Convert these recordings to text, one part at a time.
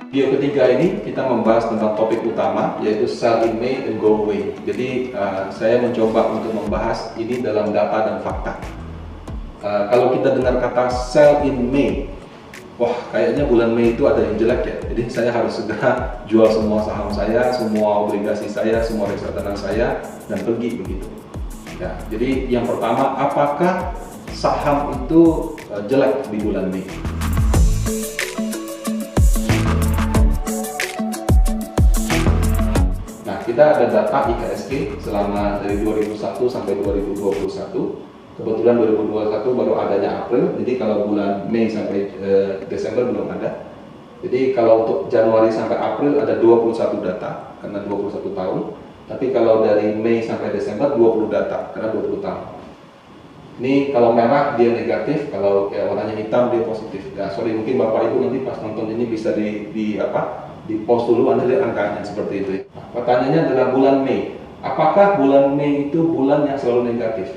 Video ketiga ini kita membahas tentang topik utama, yaitu sell in May and go away. Jadi saya mencoba untuk membahas ini dalam data dan fakta. Kalau kita dengar kata sell in May, wah kayaknya bulan Mei itu ada yang jelek ya. Jadi saya harus segera jual semua saham saya, semua obligasi saya, semua reksadana saya, dan pergi begitu. Ya, jadi yang pertama, apakah saham itu jelek di bulan Mei? Kita ada data IHSG selama dari 2001 sampai 2021. Kebetulan 2021 baru adanya April, jadi kalau bulan Mei sampai Desember belum ada. Jadi kalau untuk Januari sampai April ada 21 data karena 21 tahun. Tapi kalau dari Mei sampai Desember 20 data karena 20 tahun. Ini kalau merah dia negatif, kalau warnanya hitam dia positif. Ya, sorry, mungkin Bapak Ibu nanti pas nonton ini bisa di post dulu, Anda lihat angkanya seperti itu. Nah, pertanyaannya adalah bulan Mei. Apakah bulan Mei itu bulan yang selalu negatif?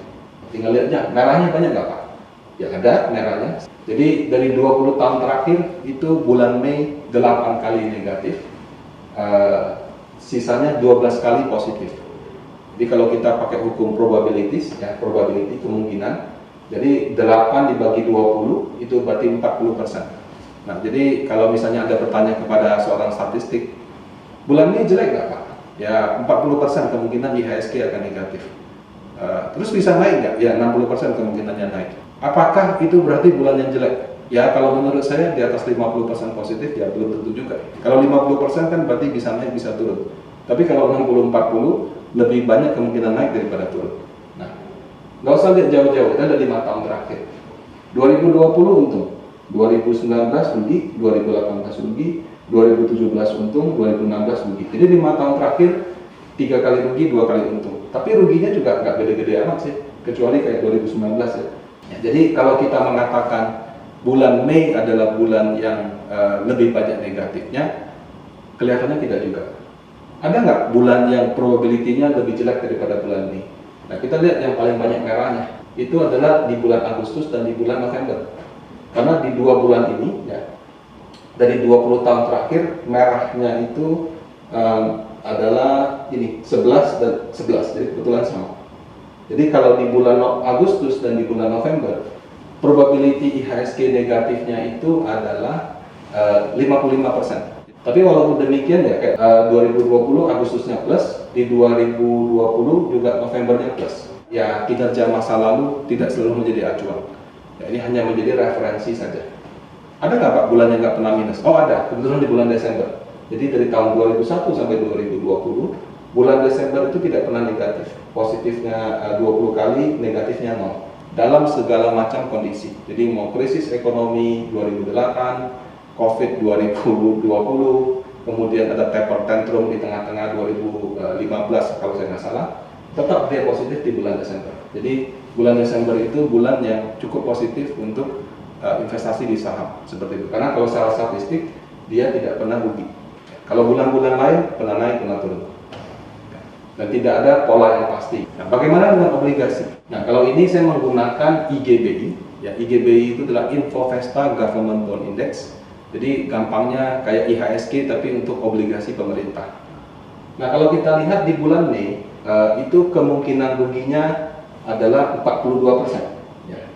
Tinggal lihat aja, merahnya banyak nggak Pak? Ya ada merahnya. Jadi dari 20 tahun terakhir itu bulan Mei 8 kali negatif, sisanya 12 kali positif. Jadi kalau kita pakai hukum probabilities, ya probability kemungkinan, jadi 8 dibagi 20 itu berarti 40%. Nah, jadi kalau misalnya ada pertanyaan kepada seorang statistik, bulan ini jelek nggak Pak? Ya 40% kemungkinan IHSG akan negatif. Terus bisa naik nggak? Ya 60% kemungkinannya naik. Apakah itu berarti bulan yang jelek? Ya kalau menurut saya di atas 50% positif ya belum tentu juga. Kalau 50% kan berarti bisa naik bisa turun. Tapi kalau 60-40 lebih banyak kemungkinan naik daripada turun. Nah, nggak usah lihat jauh-jauh, kita ada 5 tahun terakhir. 2020 untung. 2019 rugi, 2018 rugi, 2017 untung, 2016 rugi. Jadi 5 tahun terakhir 3 kali rugi, 2 kali untung. Tapi ruginya juga nggak gede-gede amat sih, kecuali kayak 2019 ya. Jadi kalau kita mengatakan bulan Mei adalah bulan yang lebih banyak negatifnya, kelihatannya tidak juga. Ada nggak bulan yang probability-nya lebih jelek daripada bulan Mei? Nah kita lihat yang paling banyak merahnya, itu adalah di bulan Agustus dan di bulan November. Karena di 2 bulan ini, ya, dari 20 tahun terakhir, merahnya itu adalah ini 11 dan 11, jadi kebetulan sama. Jadi kalau di bulan Agustus dan di bulan November, probability IHSG negatifnya itu adalah 55%. Tapi walaupun demikian ya, kayak 2020 Agustusnya plus, di 2020 juga Novembernya plus. Ya kinerja masa lalu tidak selalu menjadi acuan. Ya, ini hanya menjadi referensi saja. Ada nggak Pak bulan yang nggak pernah minus? Oh ada, kebetulan di bulan Desember. Jadi dari tahun 2001 sampai 2020, bulan Desember itu tidak pernah negatif. Positifnya 20 kali, negatifnya 0. Dalam segala macam kondisi. Jadi mau krisis ekonomi 2008, COVID 2020, kemudian ada taper tantrum di tengah-tengah 2015 kalau saya nggak salah, tetap dia positif di bulan Desember. Jadi bulan Desember itu bulan yang cukup positif untuk investasi di saham seperti itu. Karena kalau secara statistik dia tidak pernah rugi. Kalau bulan-bulan lain pernah naik, pernah turun. Dan tidak ada pola yang pasti. Nah, bagaimana dengan obligasi? Nah, kalau ini saya menggunakan IGBI. Ya, IGBI itu adalah Infovesta Government Bond Index. Jadi gampangnya kayak IHSG tapi untuk obligasi pemerintah. Nah, kalau kita lihat di bulan Mei itu kemungkinan ruginya adalah 42%. Ya.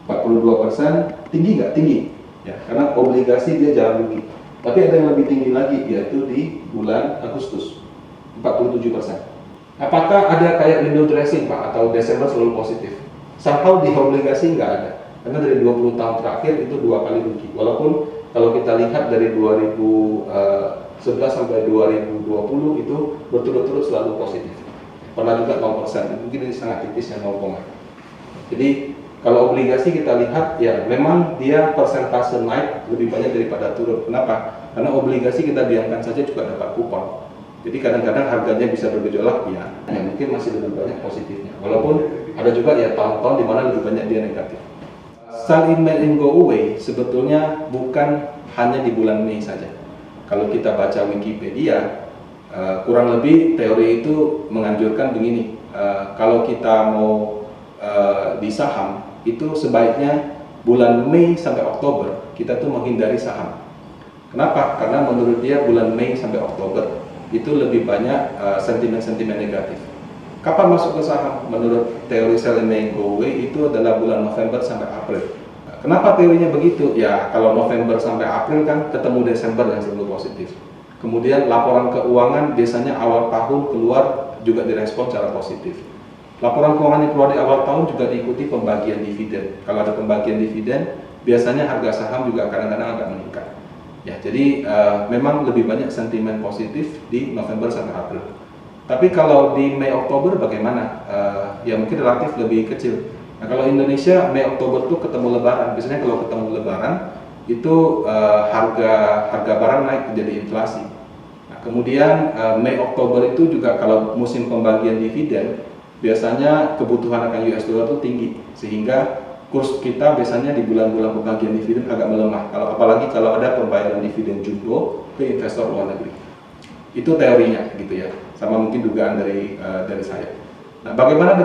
42% tinggi nggak? Tinggi. Ya, karena obligasi dia jarang rugi. Tapi ada yang lebih tinggi lagi, yaitu di bulan Agustus, 47%. Apakah ada kayak window dressing Pak, atau Desember selalu positif? Somehow di obligasi nggak ada. Karena dari 20 tahun terakhir itu 2 kali rugi. Walaupun kalau kita lihat dari 2011 sampai 2020 itu berturut-turut selalu positif. Pernah juga 0%, mungkin ini sangat tipis ya 0, jadi kalau obligasi kita lihat ya memang dia persentase naik lebih banyak daripada turun. Kenapa? Karena obligasi kita diamkan saja juga dapat kupon. Jadi kadang-kadang harganya bisa bergejolak ya mungkin masih lebih banyak positifnya. Walaupun ada juga ya tahun-tahun di mana lebih banyak dia negatif. Sell in May and go away sebetulnya bukan hanya di bulan Mei saja. Kalau kita baca Wikipedia, kurang lebih teori itu menganjurkan begini, kalau kita mau di saham itu sebaiknya bulan Mei sampai Oktober kita tuh menghindari saham. Kenapa? Karena menurut dia bulan Mei sampai Oktober itu lebih banyak sentimen-sentimen negatif. Kapan masuk ke saham? Menurut teori sell in May go away itu adalah bulan November sampai April. Kenapa teorinya begitu? Ya kalau November sampai April kan ketemu Desember yang selalu positif. Kemudian laporan keuangan biasanya awal tahun keluar juga direspon secara positif. Laporan keuangan yang keluar di awal tahun juga diikuti pembagian dividen. Kalau ada pembagian dividen, biasanya harga saham juga kadang-kadang agak meningkat. Ya, jadi memang lebih banyak sentimen positif di November sampai April. Tapi kalau di Mei Oktober bagaimana? Ya mungkin relatif lebih kecil. Nah, kalau Indonesia Mei Oktober tuh ketemu Lebaran. Biasanya kalau ketemu Lebaran itu harga barang naik terjadi inflasi. Nah, kemudian Mei Oktober itu juga kalau musim pembagian dividen biasanya kebutuhan akan US dollar itu tinggi sehingga kurs kita biasanya di bulan-bulan pembagian dividen agak melemah. Apalagi kalau ada pembayaran dividen jumbo ke investor luar negeri. Itu teorinya gitu ya. Sama mungkin dugaan dari saya. Nah, bagaimana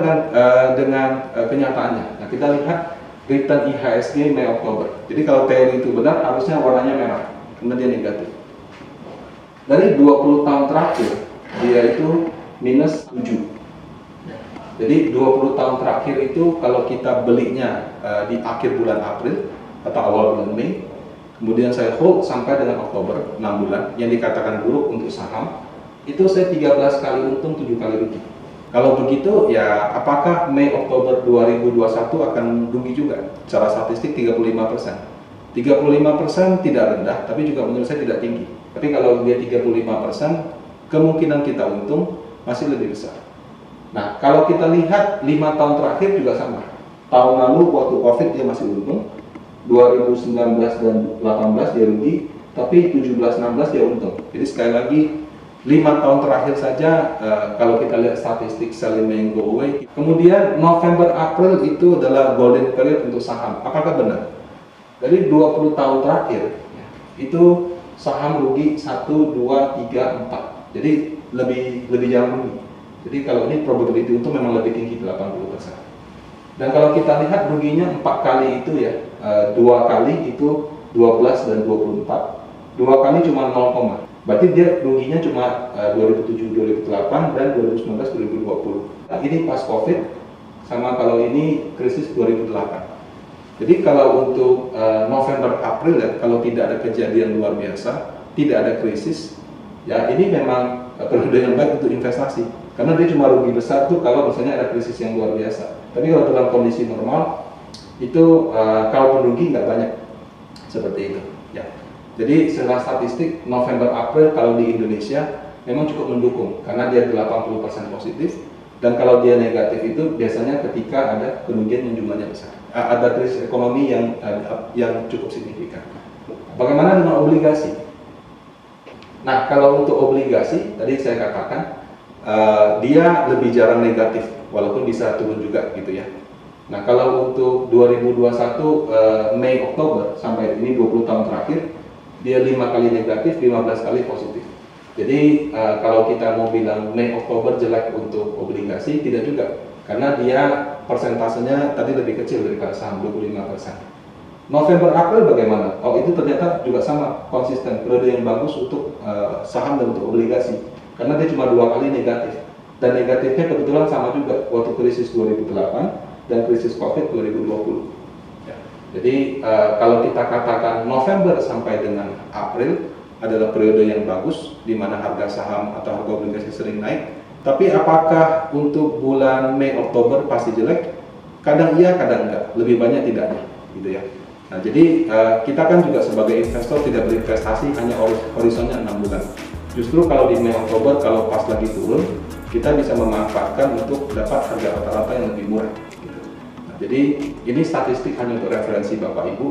dengan kenyataannya? Nah, kita lihat return IHSG Mei Oktober. Jadi kalau teori itu benar harusnya warnanya merah karena dia negatif. Dari 20 tahun terakhir dia itu minus 7. Jadi 20 tahun terakhir itu kalau kita belinya di akhir bulan April atau awal bulan Mei, kemudian saya hold sampai dengan Oktober, 6 bulan, yang dikatakan buruk untuk saham, itu saya 13 kali untung, 7 kali rugi. Kalau begitu, ya apakah Mei Oktober 2021 akan rugi juga? Secara statistik 35%. 35% tidak rendah, tapi juga menurut saya tidak tinggi. Tapi kalau dia 35%, kemungkinan kita untung masih lebih besar. Nah, kalau kita lihat 5 tahun terakhir juga sama. Tahun lalu waktu Covid dia masih untung, 2019 dan 18 dia rugi, tapi 17-16 dia untung. Jadi sekali lagi 5 tahun terakhir saja kalau kita lihat statistik sell in May go away. Kemudian November April itu adalah golden period untuk saham. Apakah benar? Dari 20 tahun terakhir itu saham rugi 1, 2, 3, 4. Jadi lebih jarang rugi. Jadi kalau ini probability untung memang lebih tinggi 80%. Dan kalau kita lihat ruginya 4 kali itu ya, 2 kali itu 12 dan 24. 2 kali cuma 0, berarti dia ruginya cuma 2007, 2008 dan 2019, 2020. Nah, ini pas Covid sama kalau ini krisis 2008. Jadi kalau untuk November April ya, kalau tidak ada kejadian luar biasa, tidak ada krisis, ya ini memang periode yang baik untuk investasi. Karena dia cuma rugi besar tuh kalau misalnya ada krisis yang luar biasa. Tapi kalau dalam kondisi normal itu kalau rugi nggak banyak seperti itu. Ya. Jadi secara statistik November April kalau di Indonesia memang cukup mendukung karena dia 80% positif. Dan kalau dia negatif itu biasanya ketika ada kerugian yang jumlahnya besar, ada krisis ekonomi yang cukup signifikan. Bagaimana dengan obligasi? Nah, kalau untuk obligasi tadi saya katakan dia lebih jarang negatif, walaupun bisa turun juga gitu ya. Nah, kalau untuk 2021 Mei Oktober sampai ini 20 tahun terakhir, dia 5 kali negatif, 15 kali positif. Jadi kalau kita mau bilang Mei Oktober jelek untuk obligasi, tidak juga, karena dia persentasenya tadi lebih kecil daripada saham 25%. November April bagaimana? Oh, itu ternyata juga sama, konsisten, periode yang bagus untuk saham dan untuk obligasi. Karena dia cuma 2 kali negatif, dan negatifnya kebetulan sama juga waktu krisis 2008 dan krisis Covid 2020. Ya. Jadi kalau kita katakan November sampai dengan April adalah periode yang bagus, di mana harga saham atau harga obligasi sering naik. Tapi apakah untuk bulan Mei Oktober pasti jelek? Kadang iya, kadang enggak. Lebih banyak tidaknya, gitu ya. Nah, jadi kita kan juga sebagai investor tidak berinvestasi hanya horizonnya 6 bulan. Justru kalau di Mei Oktober kalau pas lagi turun, kita bisa memanfaatkan untuk dapat harga rata-rata yang lebih murah. Gitu. Nah, jadi ini statistik hanya untuk referensi Bapak Ibu.